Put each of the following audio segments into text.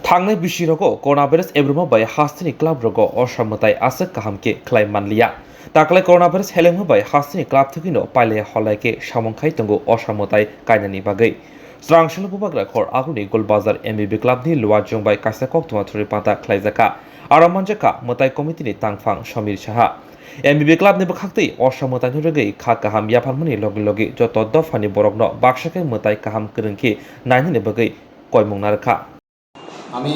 थांनाय बिसिरगो कोरोनाभाइरस एब्रुमाबाय हास्तिनि क्लाबरगो असमताय आसक काहामके ख्लाय मानलिया दाखले coronavirus हेलेंबाय हास्तिनि club थकिनो पाइले हलायके सामंखाय तंगो असमताय कायनानि बागै स्रांसल बुबाग्रा खर आगुनि गोलबाजार एमबिबि क्लाबनि लुवा जोंबाय कासा कक्तमा थुरि पाता ख्लायजाका आरो मनजाका मताय कमिटिनि तांफां समीर साहा एमबिबि क्लाबनि बखाक्तै असमतायनि रगै खा काहाम याफानमनि लगे लगे जत दफानि बरगनो बाक्साके मताय काहाम करंखि नायनि बागै कयमुंना रखा আমি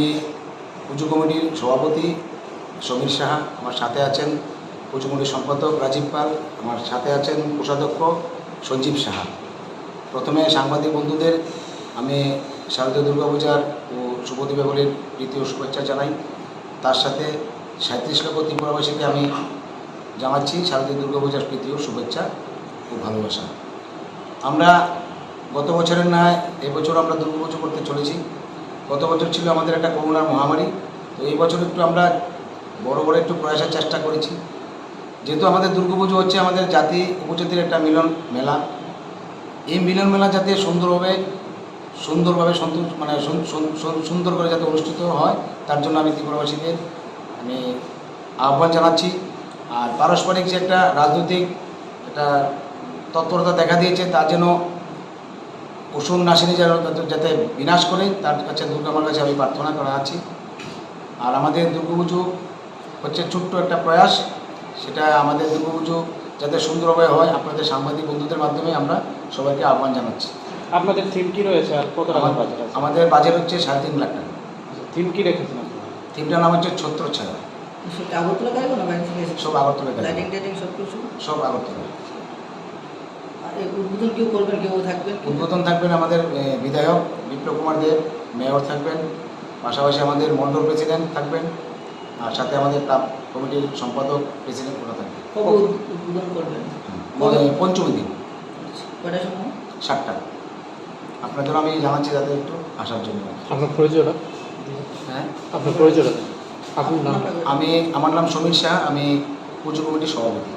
পুজো কমিটির সভাপতি সমীর সাহা, আমার সাথে আছেন পুজো কমিটির সম্পাদক রাজীব পাল, আমার সাথে আছেন কোষাধ্যক্ষ সঞ্জীব সাহা। প্রথমে সাংবাদিক বন্ধুদের আমি শারদীয় দুর্গাপূজার ও শুভ দীপাবলির প্রীতি ও শুভেচ্ছা জানাই। তার সাথে ৩৭ লক্ষ ত্রিপুরাবাসীকে আমি জানাচ্ছি শারদীয় দুর্গাপূজার প্রীতি ও শুভেচ্ছা ও ভালোবাসা। আমরা গত বছরের ন্যায় এবছর আমরা দুর্গাপুজো করতে চলেছি। গত বছর ছিল আমাদের একটা করোনার মহামারী, তো এই বছর একটু আমরা বড় একটু প্রয়াসের চেষ্টা করেছি। যেহেতু আমাদের দুর্গাপুজো হচ্ছে আমাদের জাতি উপজাতির একটা মিলন মেলা, এই মিলন মেলা যাতে সুন্দরভাবে সুন্দর করে যাতে অনুষ্ঠিত হয় তার জন্য আমি ত্রিপুরাবাসীদের আমি আহ্বান জানাচ্ছি। আর পারস্পরিক যে একটা রাজনৈতিক একটা তৎপরতা দেখা দিয়েছে তার যেন অসুর নাশিনী যাতে বিনাশ করে তার কাছে দুর্গামার কাছে আমি প্রার্থনা করা আছি। আর আমাদের দুর্গাপুজো হচ্ছে ছোট্ট একটা প্রয়াস, সেটা আমাদের দুর্গাপুজো যাতে সুন্দরভাবে হয় আপনাদের সাংবাদিক বন্ধুদের মাধ্যমে আমরা সবাইকে আহ্বান জানাচ্ছি। আপনাদের থিম কি রয়েছে আর কত টাকা বাজেট আছে? আমাদের বাজেট হচ্ছে 3.5 লাখ টাকা। থিম কি রেখেছেন আপনারা? থিমটার নাম হচ্ছে ছত্রছায়া। আগরতলা গাইব না বাইরে থেকে সব আগরতলা গাইব, লাইটিং টাইটিং সব কিছু সব আগরতলা। উদ্বোধন কেউ করবেন, কেউ থাকবেন? উদ্বোধন থাকবেন আমাদের বিধায়ক বিপ্লব কুমার দেব, মেয়র থাকবেন, পাশাপাশি আমাদের মন্ডল প্রেসিডেন্ট থাকবেন, আর সাথে আমাদের ক্লাব কমিটির সম্পাদক প্রেসিডেন্ট ওরা থাকবে। কবে উদ্বোধন করবেন? পঞ্চমী দিন কটার সময়? 7টা। আপনাদের আমি জানাচ্ছি যাতে একটু আসার জন্য। আপনার পরিচয়টা? হ্যাঁ, আপনার পরিচয়টা? আপনার নাম? আমার নাম সমীর শাহ, আমি পুজো কমিটির সভাপতি।